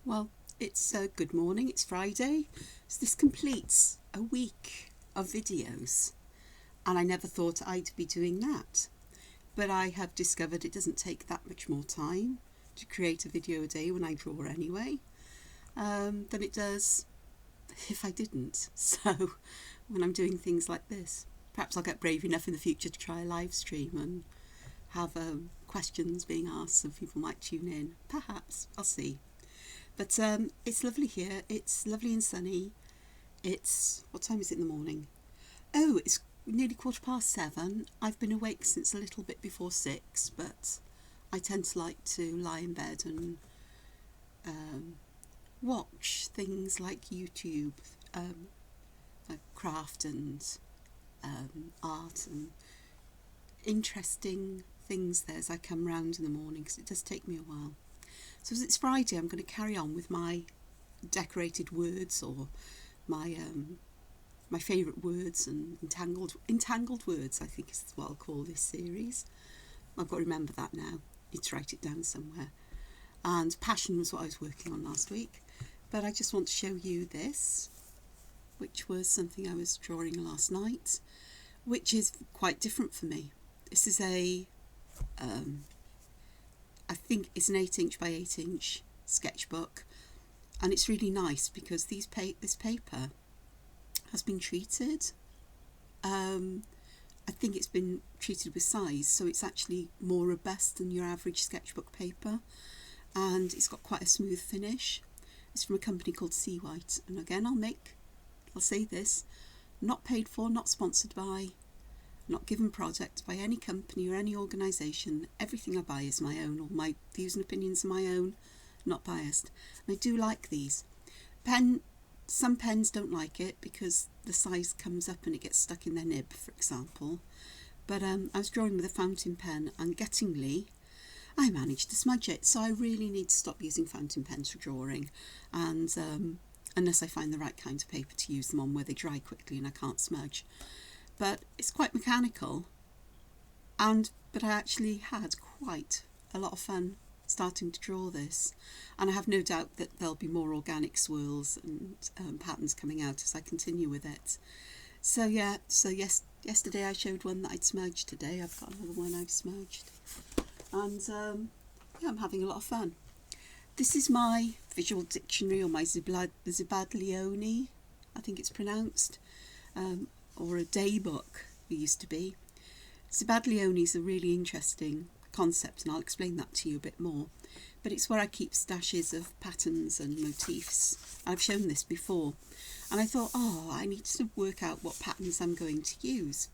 Well, it's good morning, it's Friday, so this completes a week of videos, and I never thought I'd be doing that. But I have discovered it doesn't take that much more time to create a video a day when I draw anyway, than it does if I didn't. So when I'm doing things like this, perhaps I'll get brave enough in the future to try a live stream and have questions being asked and people might tune in. Perhaps, I'll see. But it's lovely here. It's lovely and sunny. It's, what time is it in the morning? Oh, it's nearly 7:15. I've been awake since a little bit before 6, but I tend to like to lie in bed and watch things like YouTube, like craft and art and interesting things there as I come round in the morning, because it does take me a while. So as it's Friday, I'm going to carry on with my decorated words, or my my favourite words, and entangled words, I think is what I'll call this series. I've got to remember that now. Need to write it down somewhere. And passion was what I was working on last week. But I just want to show you this, which was something I was drawing last night, which is quite different for me. This is a I think it's an 8" by 8" sketchbook, and it's really nice because this paper has been treated. I think it's been treated with size, so it's actually more robust than your average sketchbook paper, and it's got quite a smooth finish. It's from a company called Sea White, and again I'll say this, not paid for, not sponsored by, not given product by any company or any organisation. Everything I buy is my own, or my views and opinions are my own, not biased. And I do like these. Some pens don't like it because the size comes up and it gets stuck in their nib, for example. But I was drawing with a fountain pen, and guttingly I managed to smudge it. So I really need to stop using fountain pens for drawing, and unless I find the right kind of paper to use them on where they dry quickly and I can't smudge. But it's quite mechanical, but I actually had quite a lot of fun starting to draw this, and I have no doubt that there'll be more organic swirls and patterns coming out as I continue with it. So yeah, yesterday I showed one that I'd smudged. Today I've got another one I've smudged, and yeah, I'm having a lot of fun. This is my visual dictionary, or my Zibaglione, I think it's pronounced, or a day book it used to be. Zibaglione is a really interesting concept, and I'll explain that to you a bit more. But it's where I keep stashes of patterns and motifs. I've shown this before, and I thought, I need to work out what patterns I'm going to use.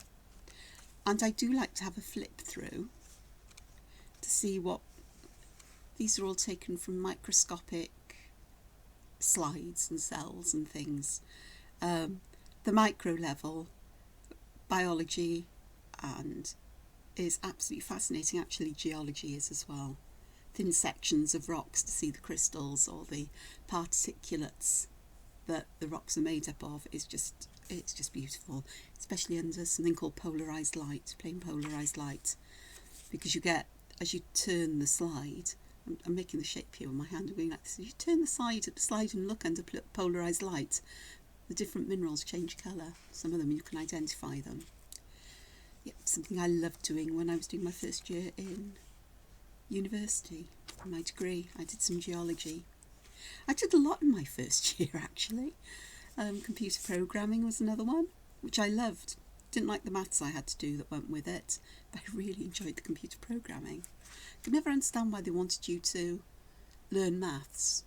And I do like to have a flip through to see what... These are all taken from microscopic slides and cells and things. The micro level biology and is absolutely fascinating. Actually, geology is as well. Thin sections of rocks to see the crystals or the particulates that the rocks are made up of it's just beautiful, especially under something called polarized light, plain polarized light, because you get, as you turn the slide, I'm making the shape here with my hand, going like this. As you turn the slide and look under polarized light, the different minerals change colour. Some of them you can identify them. Yeah, something I loved doing when I was doing my first year in university. My degree, I did some geology. I did a lot in my first year, actually. Computer programming was another one, which I loved. Didn't like the maths I had to do that went with it, but I really enjoyed the computer programming. Could never understand why they wanted you to learn maths,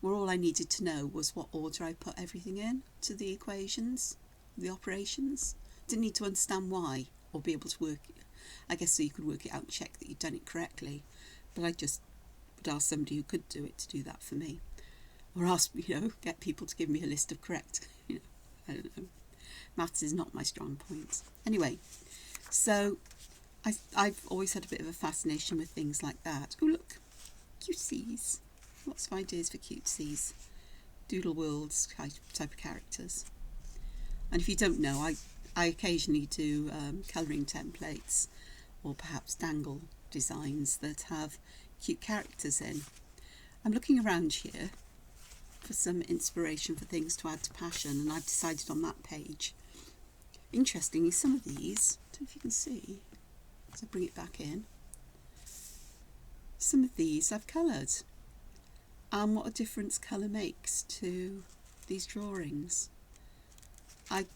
where all I needed to know was what order I put everything in to the equations, the operations. Didn't need to understand why, or be able to work it. I guess so you could work it out and check that you'd done it correctly, but I just would ask somebody who could do it to do that for me, or ask, get people to give me a list of correct, I don't know. Maths is not my strong point. Anyway, so I've always had a bit of a fascination with things like that. Oh look, cutesies. Lots of ideas for cutesies. Doodle worlds type of characters. And if you don't know, I occasionally do colouring templates, or perhaps dangle designs that have cute characters in. I'm looking around here for some inspiration for things to add to passion, and I've decided on that page. Interestingly, some of these, I don't know if you can see, as I bring it back in, some of these I've coloured, and what a difference colour makes to these drawings. I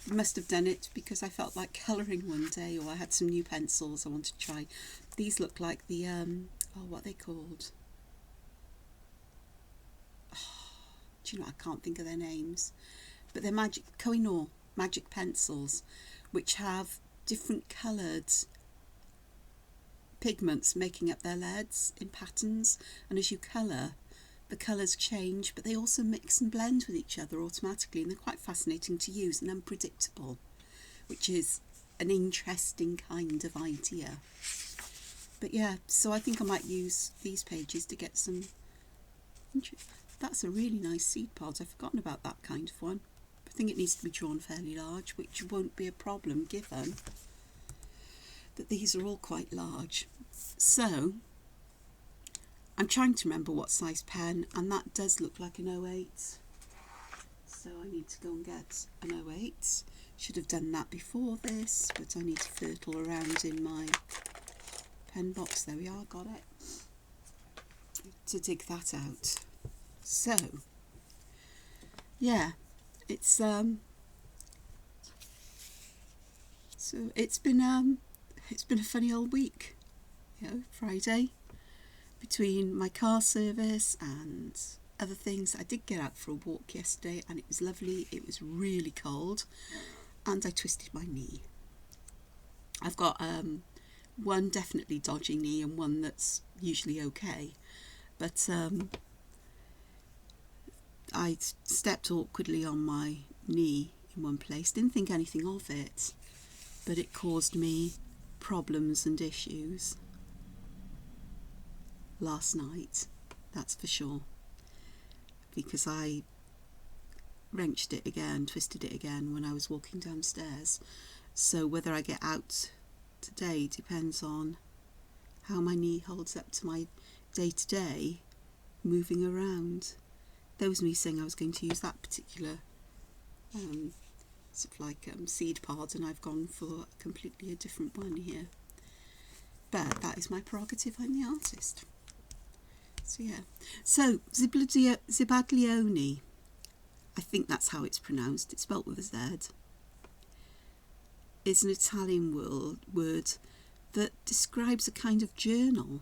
must have done it because I felt like colouring one day, or I had some new pencils I wanted to try. These look like the, what are they called? Do you know, I can't think of their names, but they're magic Koh-i-Noor magic pencils, which have different coloured pigments making up their leads in patterns, and as you colour, the colours change, but they also mix and blend with each other automatically, and they're quite fascinating to use and unpredictable, which is an interesting kind of idea. But yeah, so I think I might use these pages to get some. That's a really nice seed pod. I've forgotten about that kind of one. I think it needs to be drawn fairly large, which won't be a problem given that these are all quite large. So I'm trying to remember what size pen, and that does look like an 08. So I need to go and get an 08. Should have done that before this, but I need to fertle around in my pen box. There we are, got it. To dig that out. So yeah, it's so it's been a funny old week, you know, Friday, between my car service and other things. I did get out for a walk yesterday and it was lovely. It was really cold and I twisted my knee. I've got one definitely dodgy knee and one that's usually okay, but I stepped awkwardly on my knee in one place, didn't think anything of it, but it caused me problems and issues last night, that's for sure, because I wrenched it again, twisted it again when I was walking downstairs. So whether I get out today depends on how my knee holds up to my day-to-day moving around. There was me saying I was going to use that particular sort of like seed pod, and I've gone for completely a different one here. But that is my prerogative, I'm the artist. So yeah. So Zibaglione, I think that's how it's pronounced, it's spelt with a Z, is an Italian word that describes a kind of journal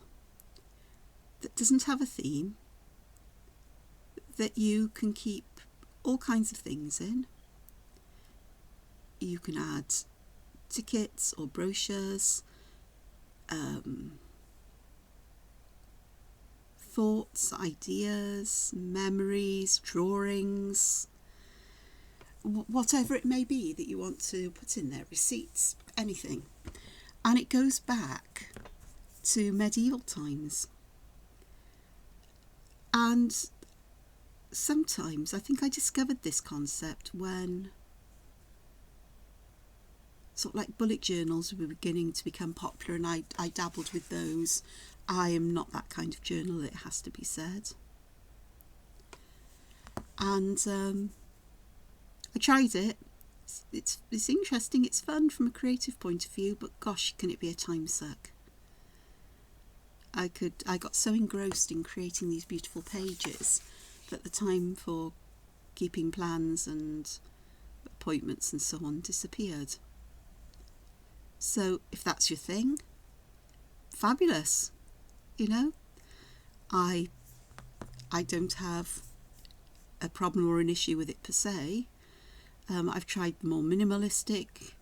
that doesn't have a theme, that you can keep all kinds of things in. You can add tickets or brochures, thoughts, ideas, memories, drawings, whatever it may be that you want to put in there, receipts, anything. And it goes back to medieval times. And sometimes I think I discovered this concept when sort of like bullet journals were beginning to become popular, and I dabbled with those. I am not that kind of journal, it has to be said. And I tried it. It's interesting, it's fun from a creative point of view, but gosh, can it be a time suck. I got so engrossed in creating these beautiful pages that the time for keeping plans and appointments and so on disappeared. So if that's your thing, fabulous. You know, I don't have a problem or an issue with it per se. I've tried the more minimalistic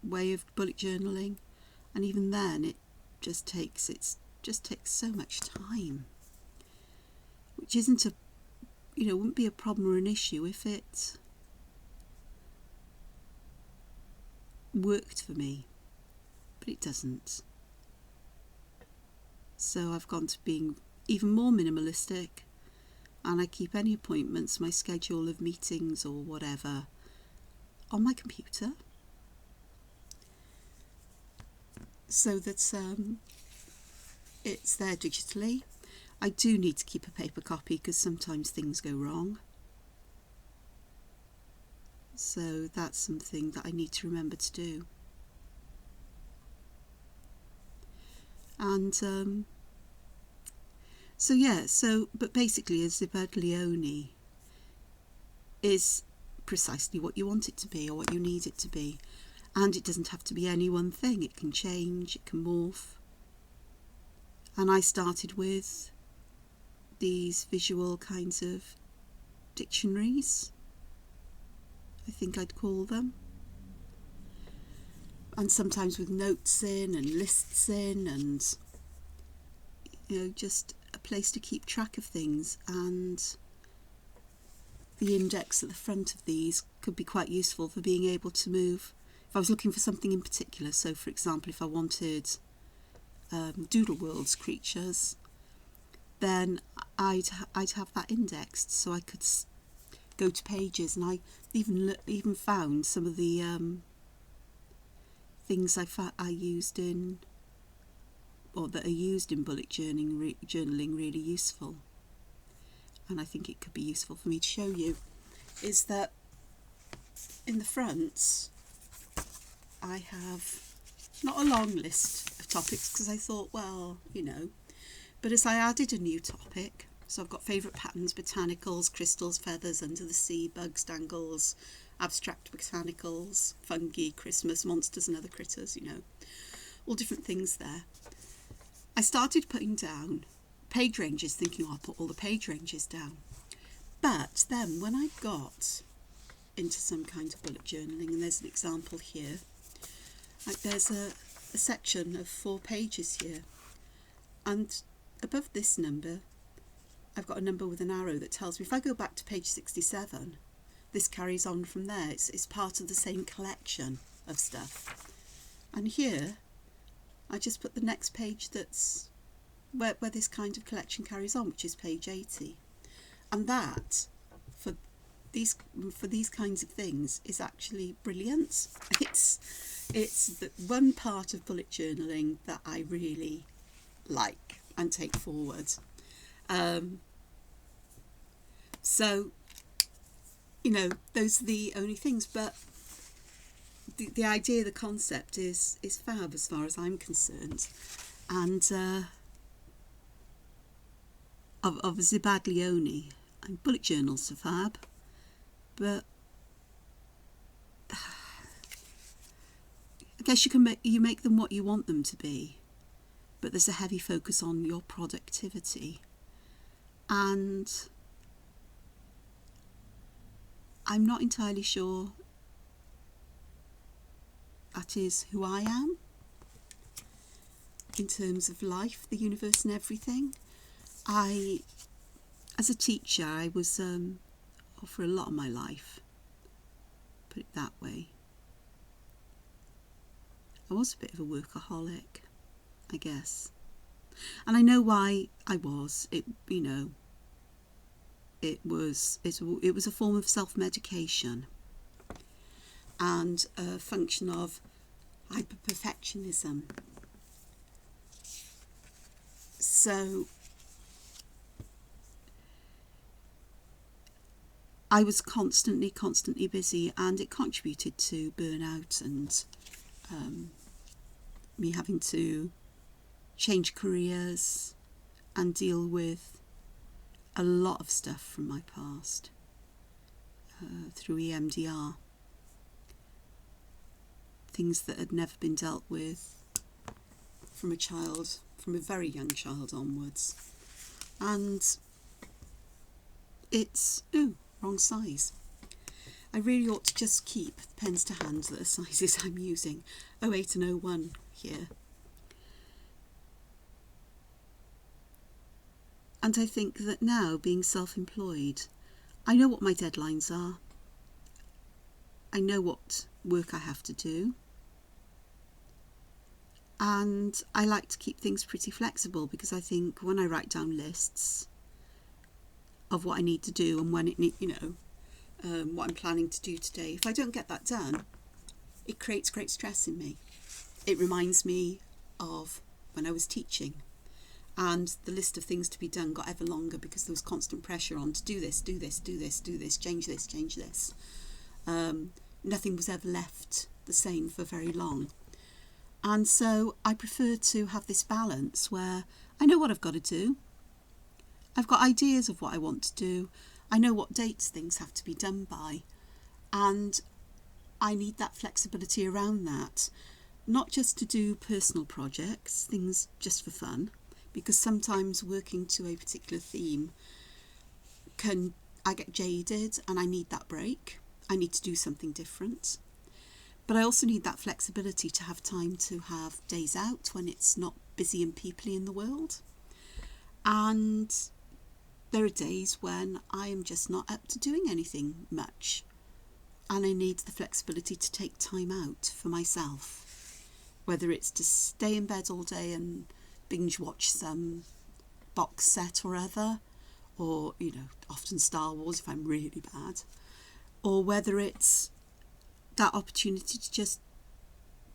way of bullet journaling, and even then it just takes so much time, which isn't wouldn't be a problem or an issue if it worked for me, but it doesn't. So I've gone to being even more minimalistic, and I keep any appointments, my schedule of meetings or whatever, on my computer, so that it's there digitally. I do need to keep a paper copy because sometimes things go wrong. So that's something that I need to remember to do. And but basically a Zibaglione is precisely what you want it to be or what you need it to be. And it doesn't have to be any one thing. It can change, it can morph. And I started with these visual kinds of dictionaries, I think I'd call them. And sometimes with notes in and lists in and, just a place to keep track of things. And the index at the front of these could be quite useful for being able to move. If I was looking for something in particular, so for example, if I wanted Doodle World's creatures, then I'd have that indexed, so I could go to pages, and I even found some of the things I used in, or that are used in bullet journaling really useful. And I think it could be useful for me to show you, is that in the front I have not a long list of topics, because I thought, well, but as I added a new topic, so I've got favourite patterns, botanicals, crystals, feathers, under the sea, bugs, dangles, abstract botanicals, fungi, Christmas, monsters and other critters, all different things there. I started putting down page ranges, thinking, I'll put all the page ranges down. But then when I got into some kind of bullet journaling, and there's an example here, there's a section of 4 pages here, and above this number I've got a number with an arrow that tells me if I go back to page 67, this carries on from there. It's part of the same collection of stuff. And here I just put the next page that's where this kind of collection carries on, which is page 80. And that, for these kinds of things, is actually brilliant. It's the one part of bullet journaling that I really like and take forward. So, those are the only things, but the idea, the concept is fab as far as I'm concerned. And of Zibaglione, and bullet journals are fab, but I guess you make them what you want them to be, but there's a heavy focus on your productivity. And I'm not entirely sure that is who I am in terms of life, the universe and everything. As a teacher, I was, for a lot of my life, put it that way, I was a bit of a workaholic, I guess. And I know why I was. It was a form of self-medication and a function of hyper-perfectionism. So I was constantly busy, and it contributed to burnout and me having to change careers and deal with a lot of stuff from my past through EMDR. Things that had never been dealt with from a very young child onwards. And it's, wrong size. I really ought to just keep the pens to hand that are sizes I'm using, 08 and 01 here. And I think that now, being self-employed, I know what my deadlines are. I know what work I have to do. And I like to keep things pretty flexible, because I think when I write down lists of what I need to do and when what I'm planning to do today, if I don't get that done, it creates great stress in me. It reminds me of when I was teaching, and the list of things to be done got ever longer because there was constant pressure on to do this, change this. Nothing was ever left the same for very long. And so I prefer to have this balance where I know what I've got to do. I've got ideas of what I want to do. I know what dates things have to be done by. And I need that flexibility around that. Not just to do personal projects, things just for fun, because sometimes working to a particular theme I get jaded and I need that break. I need to do something different. But I also need that flexibility to have time to have days out when it's not busy and peoply in the world. And there are days when I am just not up to doing anything much. And I need the flexibility to take time out for myself. Whether it's to stay in bed all day and binge watch some box set or other, or, often Star Wars if I'm really bad, or whether it's that opportunity to just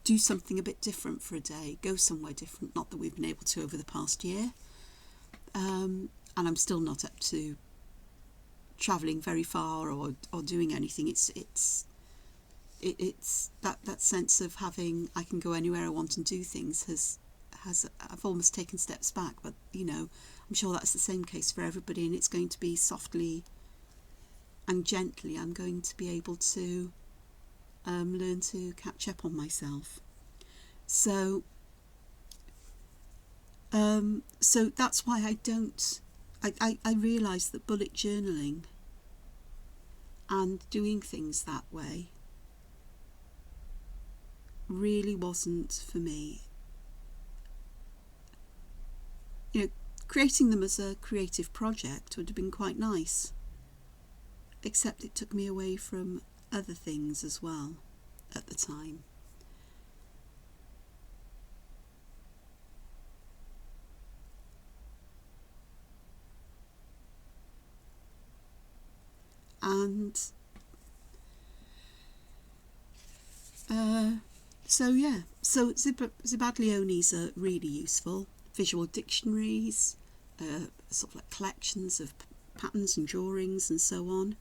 do something a bit different for a day, go somewhere different, not that we've been able to over the past year. And I'm still not up to travelling very far or doing anything. It's that sense of having I can go anywhere I want and do things I've almost taken steps back, but I'm sure that's the same case for everybody, and it's going to be softly and gently I'm going to be able to learn to catch up on myself. So that's why I realise that bullet journaling and doing things that way really wasn't for me. Creating them as a creative project would have been quite nice, except it took me away from other things as well at the time. And so Zibaglioni's are really useful. Visual dictionaries, sort of like collections of patterns and drawings and so on,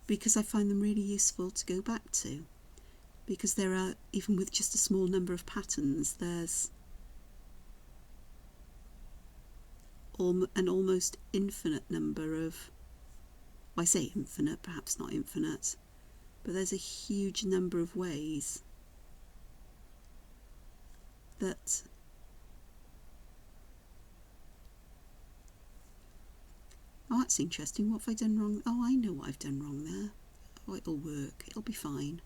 because I find them really useful to go back to, because there are, even with just a small number of patterns, there's an almost infinite number of, well, I say infinite, perhaps not infinite, but there's a huge number of ways that oh, that's interesting. What have I done wrong? Oh, I know what I've done wrong there. Oh, it'll work. It'll be fine.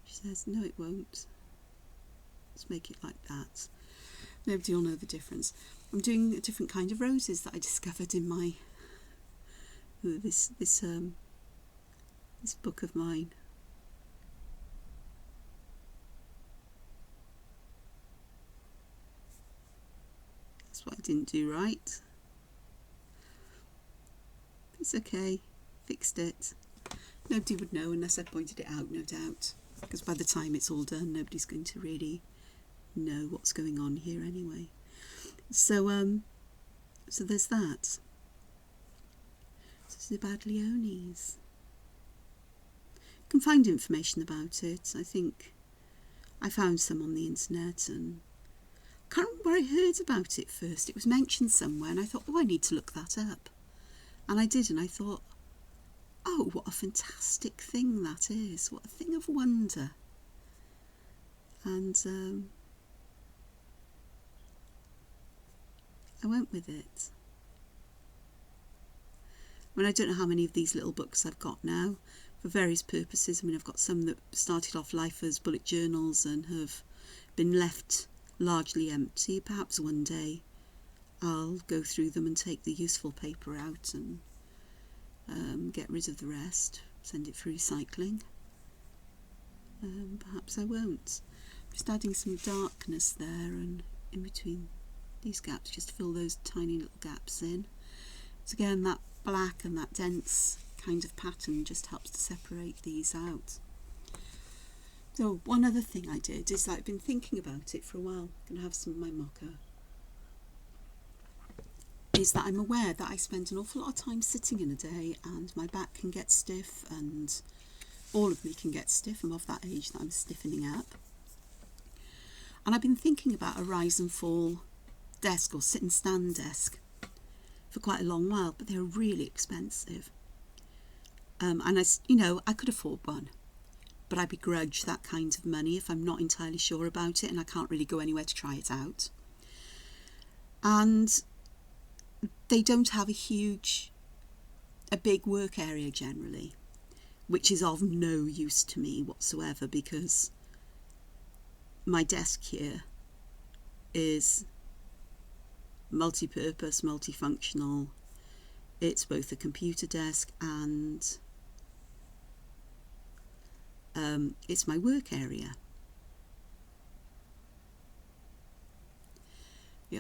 She says, no, it won't. Let's make it like that. Nobody will know the difference. I'm doing a different kind of roses that I discovered in my this book of mine. That's what I didn't do right. It's okay, fixed it. Nobody would know unless I pointed it out, no doubt, because by the time it's all done, nobody's going to really know what's going on here anyway. So there's that. So Zibaglioni's. You can find information about it. I think I found some on the internet, and I can't remember where I heard about it first. It was mentioned somewhere, and I thought, oh, I need to look that up. And I did, and I thought, oh, what a fantastic thing that is. What a thing of wonder. And I went with it. I mean, I don't know how many of these little books I've got now for various purposes. I mean, I've got some that started off life as bullet journals and have been left largely empty. Perhaps one day I'll go through them and take the useful paper out and get rid of the rest, send it for recycling. Perhaps I won't. I'm just adding some darkness there and in between these gaps, just fill those tiny little gaps in. So again, that black and that dense kind of pattern just helps to separate these out. So one other thing I did is I've been thinking about it for a while. I'm going to have some of my mocha. is that I'm aware that I spend an awful lot of time sitting in a day, and my back can get stiff, and all of me can get stiff. I'm of that age that I'm stiffening up. And I've been thinking about a rise and fall desk or sit and stand desk for quite a long while, but they're really expensive. And I could afford one, but I begrudge that kind of money if I'm not entirely sure about it and I can't really go anywhere to try it out. And they don't have a big work area generally, which is of no use to me whatsoever, because my desk here is multi-purpose, multifunctional. It's both a computer desk and it's my work area.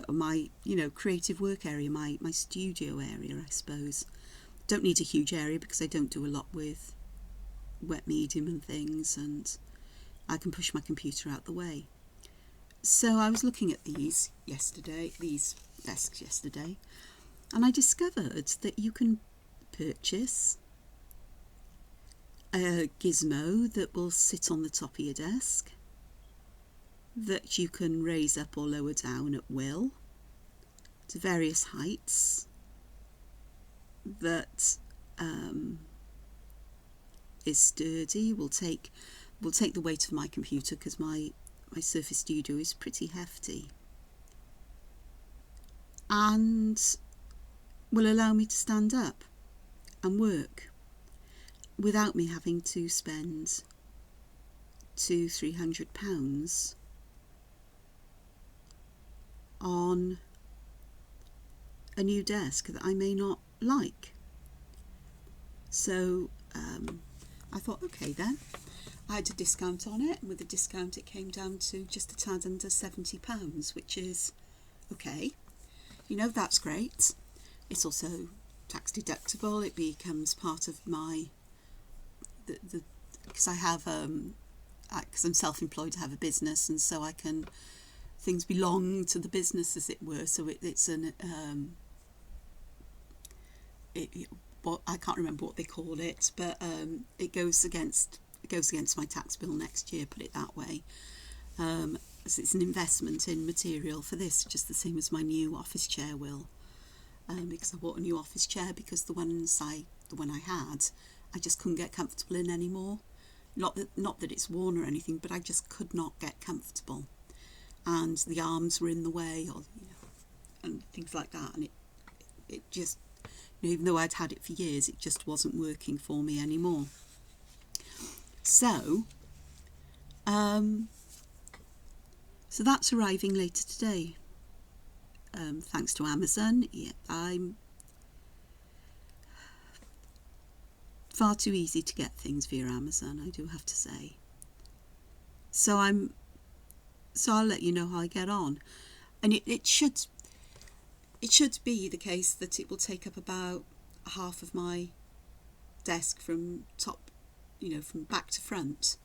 My creative work area, my studio area, I suppose. Don't need a huge area because I don't do a lot with wet medium and things, and I can push my computer out the way. So I was looking at these desks yesterday, and I discovered that you can purchase a gizmo that will sit on the top of your desk, that you can raise up or lower down at will to various heights, that is sturdy, will take the weight of my computer, because my Surface Studio is pretty hefty, and will allow me to stand up and work without me having to spend £200-300 on a new desk that I may not like. So I thought, okay then. I had a discount on it, and with the discount it came down to just a tad under £70, which is okay. That's great. It's also tax deductible. It becomes part of my because I have because I'm self-employed, I have a business, and so things belong to the business, as it were. So it's an I can't remember what they call it, but it goes against my tax bill next year, put it that way. So it's an investment in material for this, just the same as my new office chair will. Because I bought a new office chair because the one I had, I just couldn't get comfortable in anymore. Not that it's worn or anything, but I just could not get comfortable, and the arms were in the way, or and things like that, and it just, even though I'd had it for years, it just wasn't working for me anymore. So so that's arriving later today, thanks to Amazon. I'm far too easy to get things via Amazon, I do have to say. So I'll let you know how I get on, and it should be the case that it will take up about half of my desk from top, from back to front,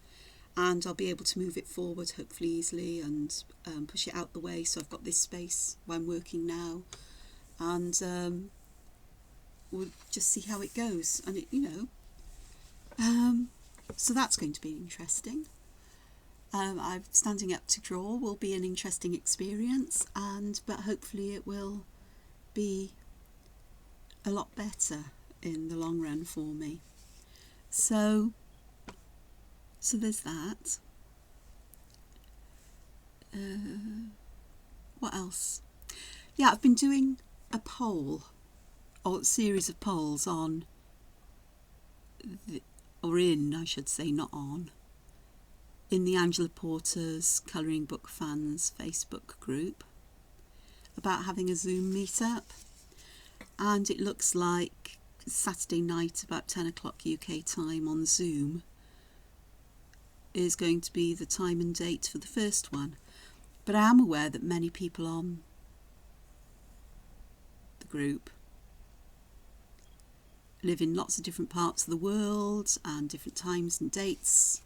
and I'll be able to move it forward hopefully easily and push it out the way, so I've got this space where I'm working now, and we'll just see how it goes. And so that's going to be interesting. I'm standing up to draw will be an interesting experience, but hopefully it will be a lot better in the long run for me. So there's that. What else? Yeah, I've been doing a poll, or a series of polls on, I should say, not on, in the Angela Porter's Colouring Book Fans Facebook group, about having a Zoom meetup, and it looks like Saturday night about 10 o'clock UK time on Zoom is going to be the time and date for the first one. But I am aware that many people on the group live in lots of different parts of the world, and different times and dates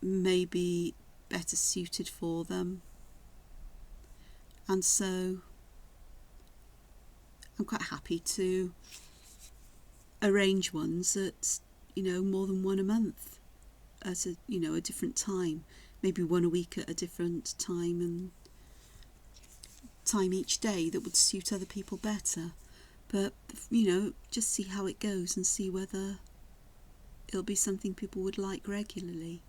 may be better suited for them. And so I'm quite happy to arrange ones at, more than one a month at a different time, maybe one a week at a different time and time each day that would suit other people better. But, just see how it goes and see whether it'll be something people would like regularly.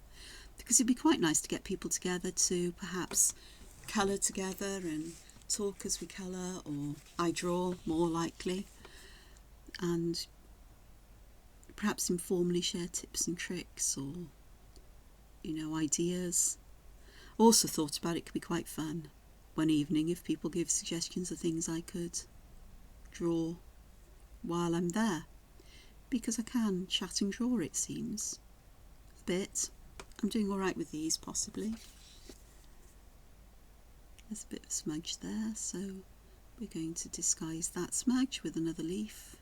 Because it'd be quite nice to get people together to perhaps colour together and talk as we colour, or I draw more likely, and perhaps informally share tips and tricks or, ideas. Also thought about it could be quite fun one evening if people give suggestions of things I could draw while I'm there, because I can chat and draw, it seems. A bit. I'm doing alright with these, possibly. There's a bit of smudge there, so we're going to disguise that smudge with another leaf.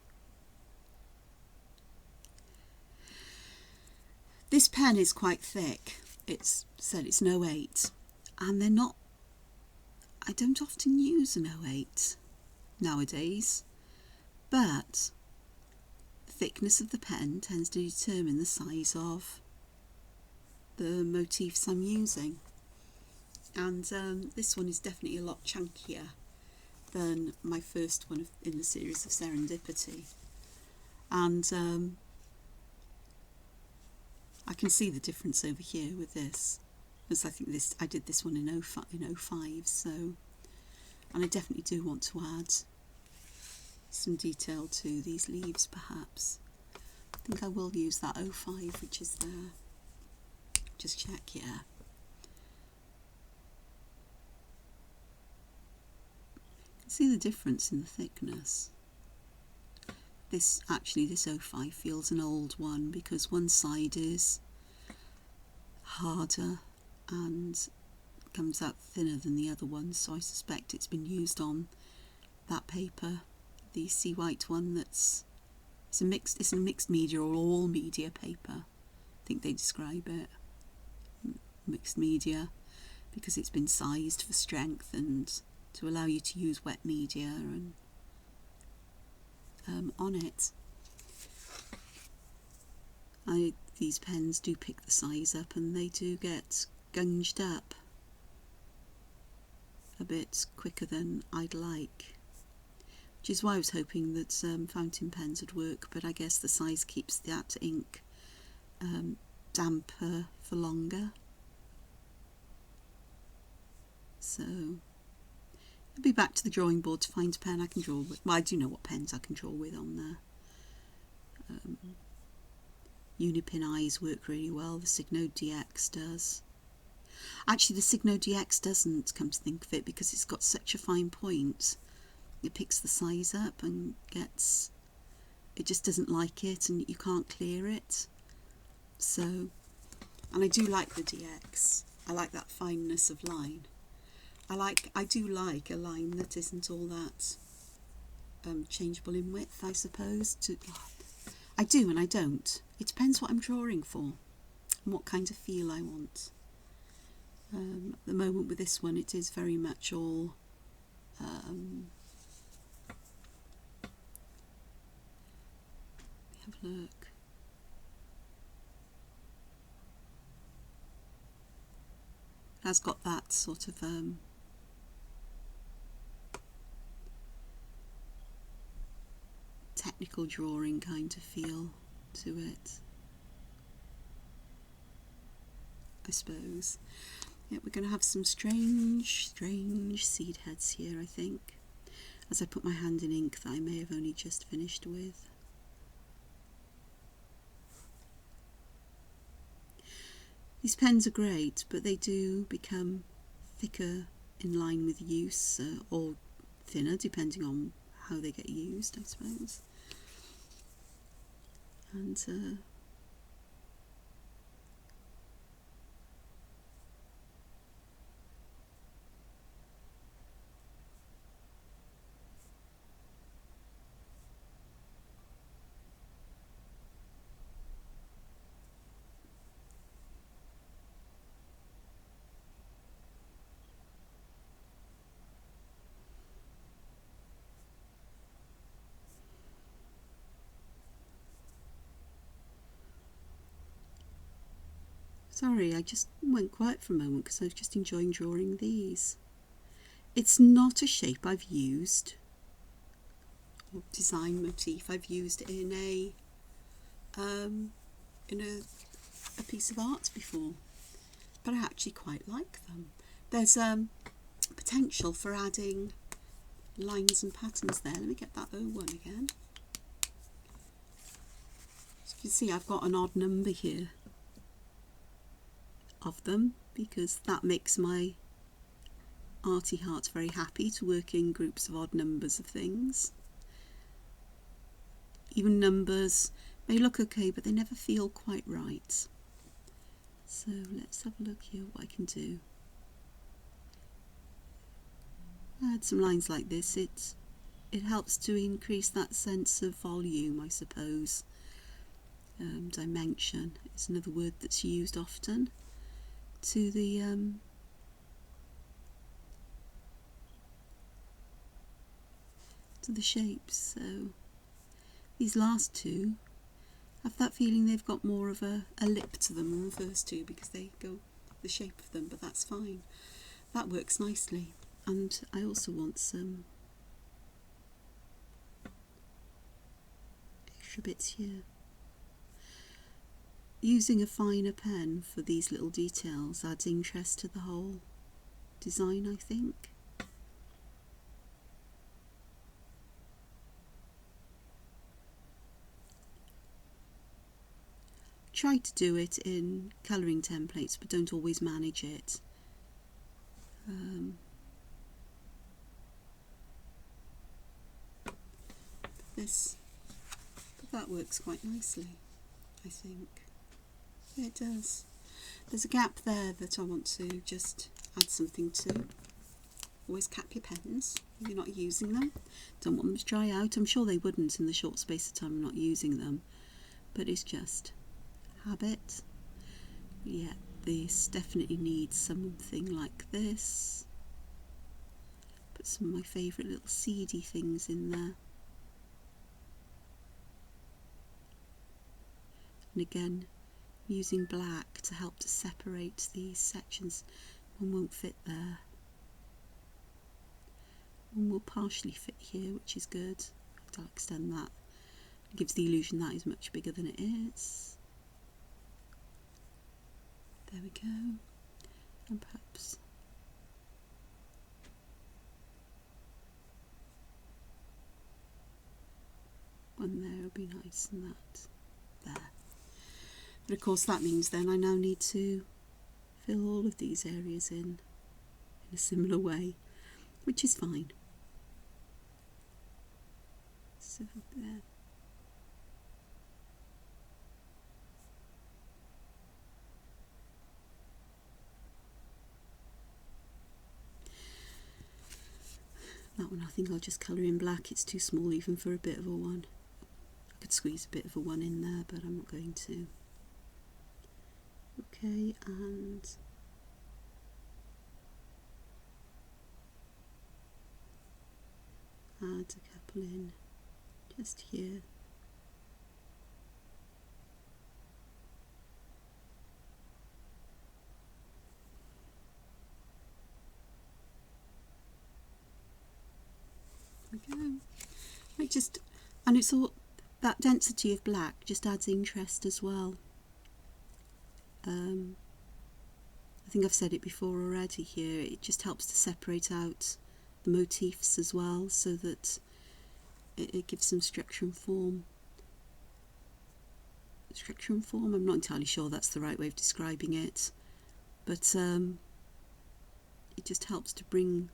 This pen is quite thick. It's an 08, and I don't often use an 08 nowadays, but the thickness of the pen tends to determine the size of the motifs I'm using. And this one is definitely a lot chunkier than my first one in the series of Serendipity. And I can see the difference over here with this, because I think I did this one in 05, so, and I definitely do want to add some detail to these leaves perhaps. I think I will use that 05 which is there. Just check, yeah. See the difference in the thickness. This 05 feels an old one because one side is harder and comes out thinner than the other one, so I suspect it's been used on that paper, the sea white one. It's a mixed media or all media paper, I think they describe it, mixed media, because it's been sized for strength and to allow you to use wet media and on it. These pens do pick the size up and they do get gunged up a bit quicker than I'd like, which is why I was hoping that fountain pens would work, but I guess the size keeps that ink damper for longer. So I'll be back to the drawing board to find a pen I can draw with. Well, I do know what pens I can draw with on there. Unipin eyes work really well, the Signo DX does. Actually, the Signo DX doesn't, come to think of it, because it's got such a fine point. It picks the size up and it just doesn't like it, and you can't clear it. So, and I do like the DX. I like that fineness of line. I do like a line that isn't all that changeable in width, I suppose. I do and I don't. It depends what I'm drawing for and what kind of feel I want. At the moment with this one, it is very much all have a look. It has got that sort of technical drawing kind of feel to it, I suppose. Yeah, we're going to have some strange seed heads here, I think, as I put my hand in ink that I may have only just finished with. These pens are great, but they do become thicker in line with use, or thinner, depending on how they get used, I suppose. And Sorry, I just went quiet for a moment because I was just enjoying drawing these. It's not a shape I've used, or design motif I've used in a piece of art before, but I actually quite like them. There's potential for adding lines and patterns there. Let me get that O1 again. So you can see I've got an odd number here of them because that makes my arty heart very happy to work in groups of odd numbers of things. Even numbers may look okay, but they never feel quite right. So let's have a look here what I can do. Add some lines like this. It helps to increase that sense of volume, I suppose. Dimension is another word that's used often to the shapes. So these last two have that feeling they've got more of a lip to them than the first two because they go the shape of them, but that's fine. That works nicely. And I also want some extra bits here. Using a finer pen for these little details adds interest to the whole design, I think. Try to do it in colouring templates, but don't always manage it. But that works quite nicely, I think. Yeah, it does. There's a gap there that I want to just add something to. Always cap your pens if you're not using them. Don't want them to dry out. I'm sure they wouldn't in the short space of time I'm not using them, but it's just habit. Yeah, this definitely needs something like this. Put some of my favourite little seedy things in there. And again, using black to help to separate these sections. One won't fit there. One will partially fit here, which is good. I'll extend that. It gives the illusion that is much bigger than it is. There we go. And perhaps one there would be nice, and that there. But of course that means then I now need to fill all of these areas in a similar way, which is fine. So there. That one I think I'll just colour in black. It's too small even for a bit of a one. I could squeeze a bit of a one in there, but I'm not going to. Okay, and add a couple in just here. There we go. And it's all that density of black just adds interest as well. I think I've said it before already here, it just helps to separate out the motifs as well, so that it gives some structure and form. Structure and form, I'm not entirely sure that's the right way of describing it, but it just helps to bring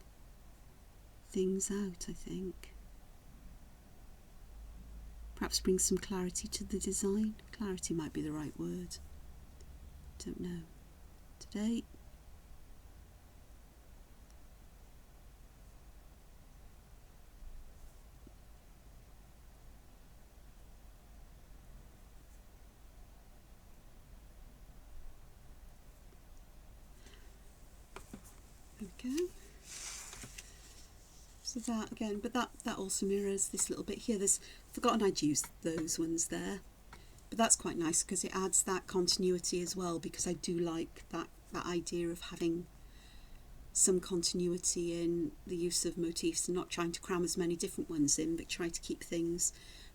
things out, I think. Perhaps bring some clarity to the design. Clarity might be the right word. Don't know. Today. There we go. So that again, but that also mirrors this little bit here. I've forgotten I'd used those ones there. But But that's quite nice because it adds that continuity as well, because I do like that idea of having some continuity in the use of motifs and not trying to cram as many different ones in, but try to keep things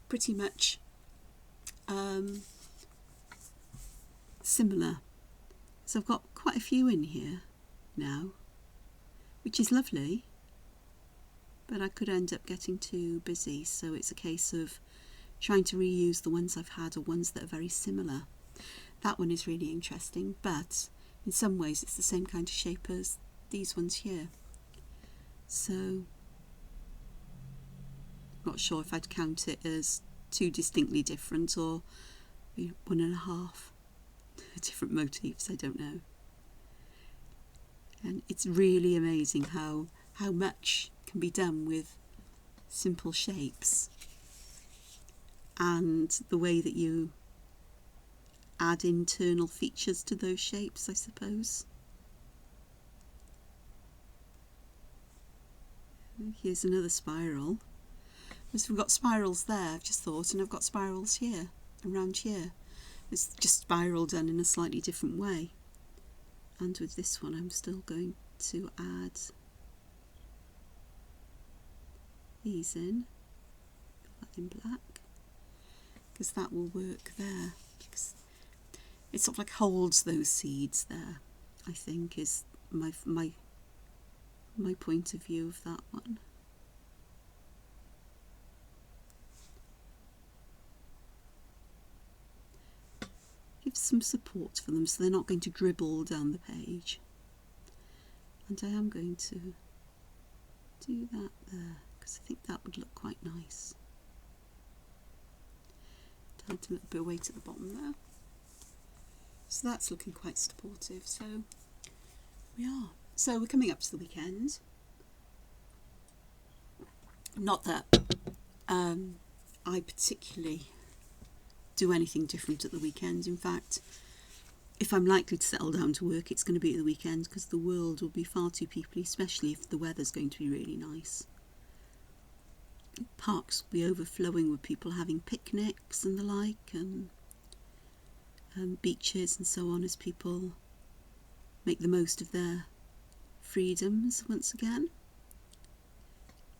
pretty much similar. So I've got quite a few in here now, which is lovely, but I could end up getting too busy, so it's a case of trying to reuse the ones I've had or ones that are very similar. That one is really interesting, but in some ways it's the same kind of shape as these ones here. So not sure if I'd count it as two distinctly different or 1.5 different motifs, I don't know. And it's really amazing how much can be done with simple shapes, and the way that you add internal features to those shapes, I suppose. Here's another spiral. So we've got spirals there, I've just thought, and I've got spirals here, around here. It's just spiral done in a slightly different way. And with this one I'm still going to add these in, put that in black, because that will work there. Because it sort of like holds those seeds there, I think, is my point of view of that one. Give some support for them so they're not going to dribble down the page. And I am going to do that there, because I think that would look quite nice. Add a little bit of weight at the bottom there. So that's looking quite supportive. So we are. So we're coming up to the weekend. Not that I particularly do anything different at the weekend. In fact, if I'm likely to settle down to work, it's going to be at the weekend, because the world will be far too peoply, especially if the weather's going to be really nice. Parks will be overflowing with people having picnics and the like, and beaches and so on, as people make the most of their freedoms once again.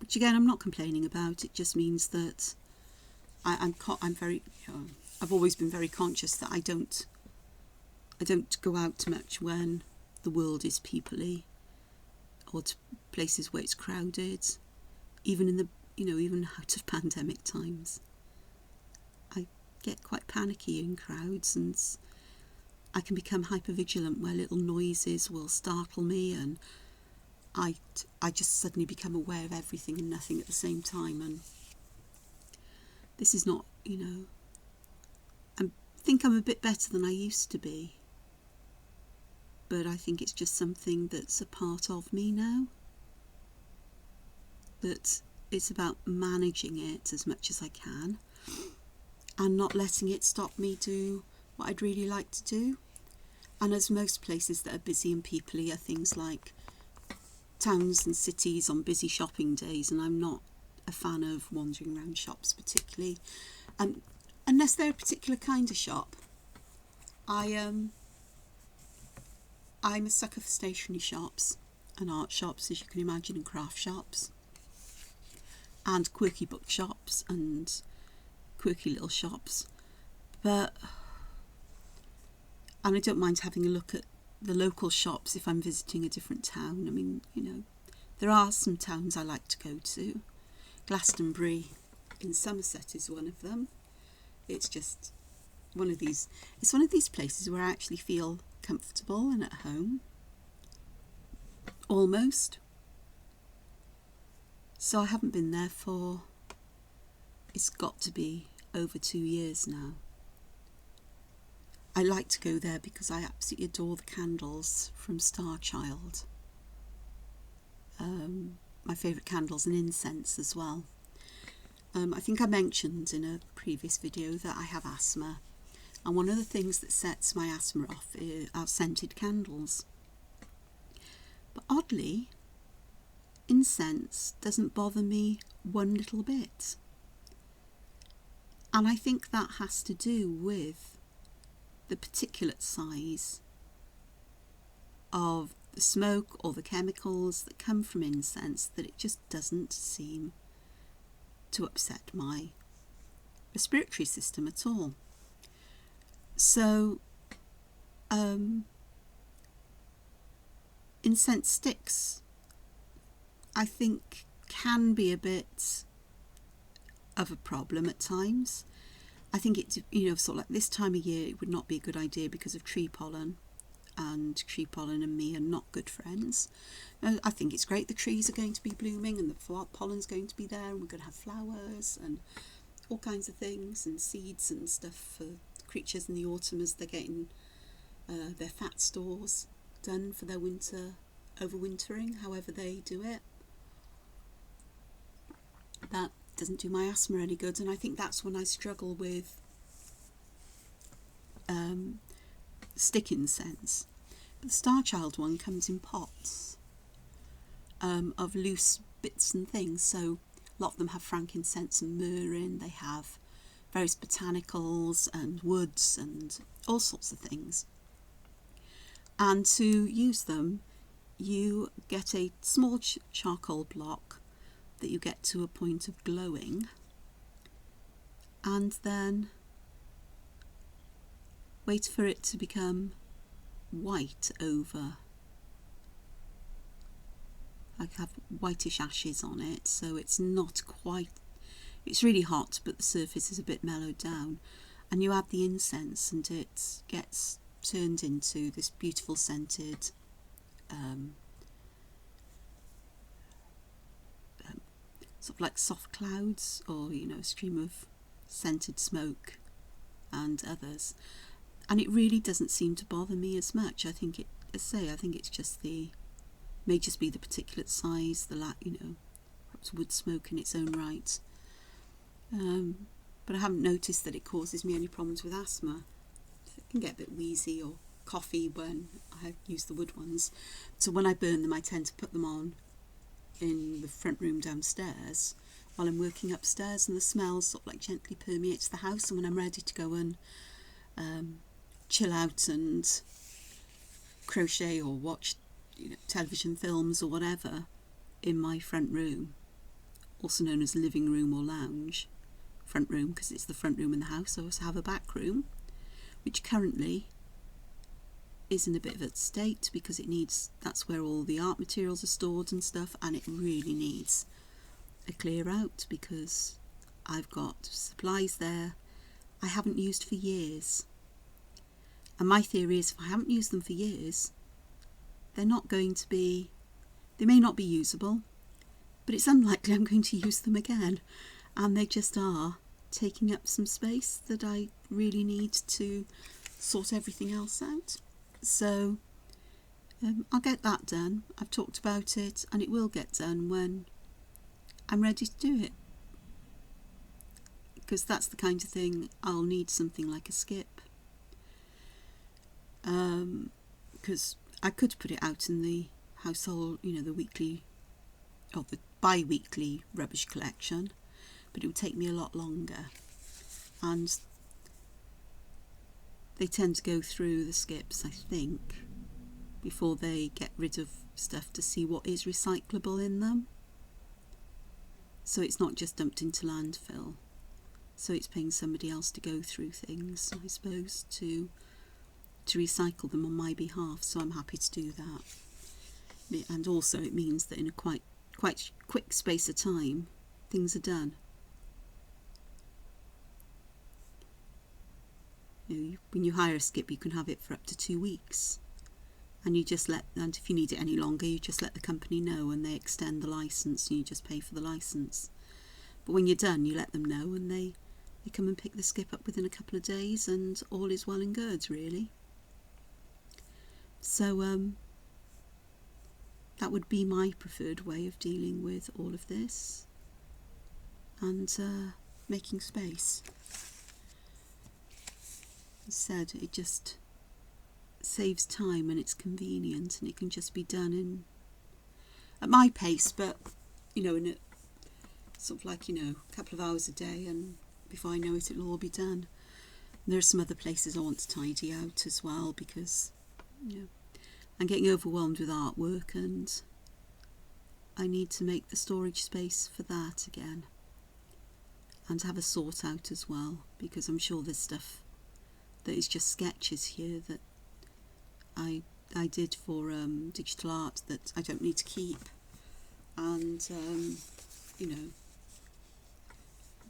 Which again, I'm not complaining about. It just means that I'm very, I've always been very conscious that I don't go out much when the world is peoply, or to places where it's crowded, even in the even out of pandemic times. I get quite panicky in crowds, and I can become hypervigilant where little noises will startle me, and I just suddenly become aware of everything and nothing at the same time. And this is not, I think I'm a bit better than I used to be, but I think it's just something that's a part of me now, that it's about managing it as much as I can and not letting it stop me do what I'd really like to do. And as most places that are busy and peoply are things like towns and cities on busy shopping days, and I'm not a fan of wandering around shops particularly, unless they're a particular kind of shop. I'm a sucker for stationery shops and art shops, as you can imagine, and craft shops, and quirky bookshops and quirky little shops. And I don't mind having a look at the local shops if I'm visiting a different town. I mean, there are some towns I like to go to. Glastonbury in Somerset is one of them. It's just one of these places where I actually feel comfortable and at home, almost. So I haven't been there for, it's got to be over 2 years now. I like to go there because I absolutely adore the candles from Star Child. My favourite candles, and incense as well. I think I mentioned in a previous video that I have asthma, and one of the things that sets my asthma off are scented candles. But oddly, incense doesn't bother me one little bit. And I think that has to do with the particulate size of the smoke or the chemicals that come from incense, that it just doesn't seem to upset my respiratory system at all. So incense sticks, I think, can be a bit of a problem at times. I think it's, sort of like this time of year, it would not be a good idea because of tree pollen, and tree pollen and me are not good friends. I think it's great the trees are going to be blooming and the pollen's going to be there, and we're going to have flowers and all kinds of things and seeds and stuff for creatures in the autumn as they're getting their fat stores done for their overwintering, however they do it. That doesn't do my asthma any good, and I think that's when I struggle with stick incense. But the Star Child one comes in pots of loose bits and things, so a lot of them have frankincense and myrrh in. They have various botanicals and woods and all sorts of things. And to use them, you get a small charcoal block that you get to a point of glowing, and then wait for it to become white over. I have whitish ashes on it, so it's not quite, it's really hot, but the surface is a bit mellowed down, and you add the incense and it gets turned into this beautiful scented sort of like soft clouds, or a stream of scented smoke and others, and it really doesn't seem to bother me as much. I think I think it's just may just be the particulate size, perhaps wood smoke in its own right, but I haven't noticed that it causes me any problems with asthma. I can get a bit wheezy or coughy when I use the wood ones, so when I burn them I tend to put them on in the front room downstairs while I'm working upstairs, and the smell sort of like gently permeates the house, and when I'm ready to go and chill out and crochet or watch television films or whatever in my front room, also known as living room or lounge, front room because it's the front room in the house. I also have a back room which currently is in a bit of a state because that's where all the art materials are stored and stuff, and it really needs a clear out because I've got supplies there I haven't used for years, and my theory is if I haven't used them for years, they may not be usable, but it's unlikely I'm going to use them again, and they just are taking up some space that I really need to sort everything else out. So I'll get that done. I've talked about it, and it will get done when I'm ready to do it, because that's the kind of thing I'll need something like a skip, because I could put it out in the household, the weekly or the bi-weekly rubbish collection, but it would take me a lot longer, and they tend to go through the skips, I think, before they get rid of stuff to see what is recyclable in them. So it's not just dumped into landfill. So it's paying somebody else to go through things, I suppose, to recycle them on my behalf. So I'm happy to do that. And also it means that in a quite quick space of time, things are done. When you hire a skip, you can have it for up to 2 weeks, and and if you need it any longer, you just let the company know, and they extend the license, and you just pay for the license. But when you're done, you let them know, and they come and pick the skip up within a couple of days, and all is well and good, really. So that would be my preferred way of dealing with all of this and making space. As said, it just saves time and it's convenient, and it can just be done at my pace, but in a sort of like a couple of hours a day, and before I know it, it'll all be done. And there are some other places I want to tidy out as well, because I'm getting overwhelmed with artwork and I need to make the storage space for that again, and have a sort out as well, because I'm sure there's stuff that is just sketches here that I did for digital art that I don't need to keep, and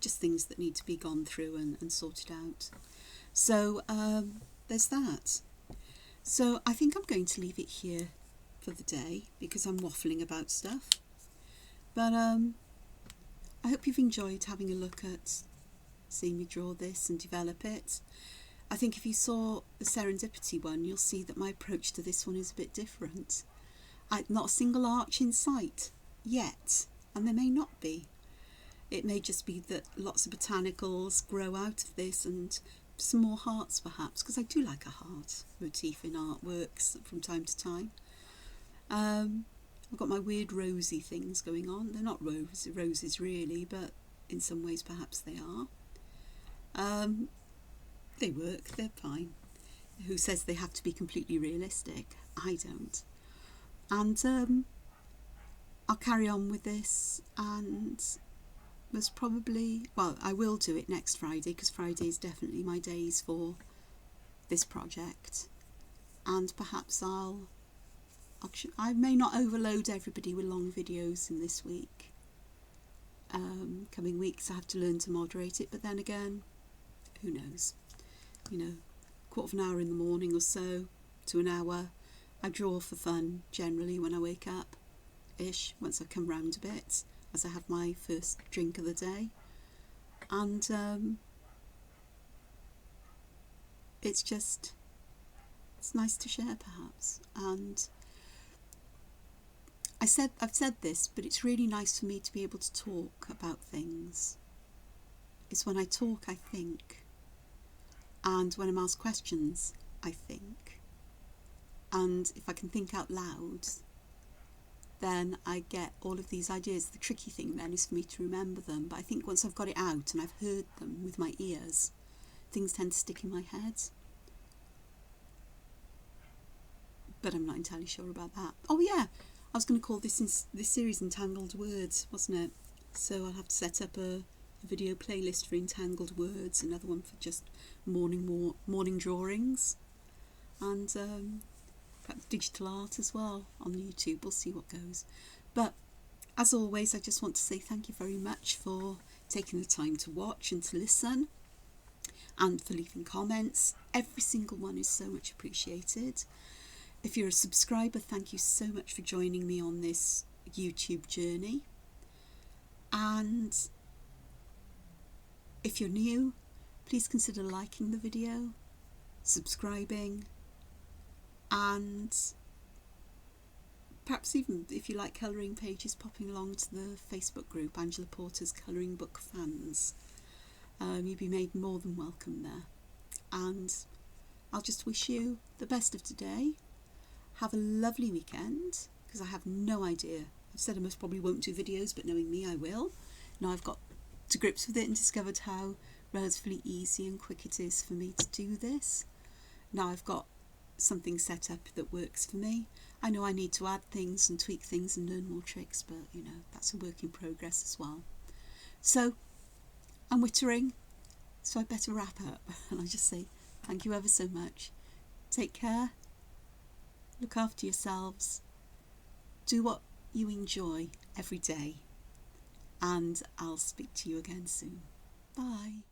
just things that need to be gone through and sorted out. So there's that. So I think I'm going to leave it here for the day, because I'm waffling about stuff. But I hope you've enjoyed having a look at seeing me draw this and develop it. I think if you saw the Serendipity one, you'll see that my approach to this one is a bit different. Not a single arch in sight yet, and there may not be. It may just be that lots of botanicals grow out of this, and some more hearts perhaps, because I do like a heart motif in artworks from time to time. I've got my weird rosy things going on. They're not roses really, but in some ways perhaps they are. They work, they're fine. Who says they have to be completely realistic? I don't. And I'll carry on with this, and most probably, well, I will do it next Friday, because Friday is definitely my days for this project. And perhaps I may not overload everybody with long videos in this week. Coming weeks I have to learn to moderate it, but then again, who knows? Quarter of an hour in the morning or so to an hour. I draw for fun generally when I wake up ish, once I've come round a bit, as I have my first drink of the day. And it's nice to share perhaps. And I've said this, but it's really nice for me to be able to talk about things. It's when I talk I think, and when I'm asked questions I think, and if I can think out loud, then I get all of these ideas. The tricky thing then is for me to remember them, but I think once I've got it out and I've heard them with my ears, things tend to stick in my head. But I'm not entirely sure about that. Oh yeah, I was going to call this series Entangled Words, wasn't it? So I'll have to set up a video playlist for Entangled Words, another one for just morning drawings, and perhaps digital art as well on YouTube. We'll see what goes. But as always, I just want to say thank you very much for taking the time to watch and to listen, and for leaving comments. Every single one is so much appreciated. If you're a subscriber, thank you so much for joining me on this YouTube journey. And if you're new, please consider liking the video, subscribing, and perhaps even, if you like colouring pages, popping along to the Facebook group, Angela Porter's Colouring Book Fans. You'd be made more than welcome there. And I'll just wish you the best of today. Have a lovely weekend, because I have no idea. I've said I most probably won't do videos, but knowing me, I will. Now I've got to grips with it and discovered how relatively easy and quick it is for me to do this. Now I've got something set up that works for me. I know I need to add things and tweak things and learn more tricks, but that's a work in progress as well. So I'm wittering, so I better wrap up, and I just say thank you ever so much. Take care. Look after yourselves, do what you enjoy every day, and I'll speak to you again soon. Bye.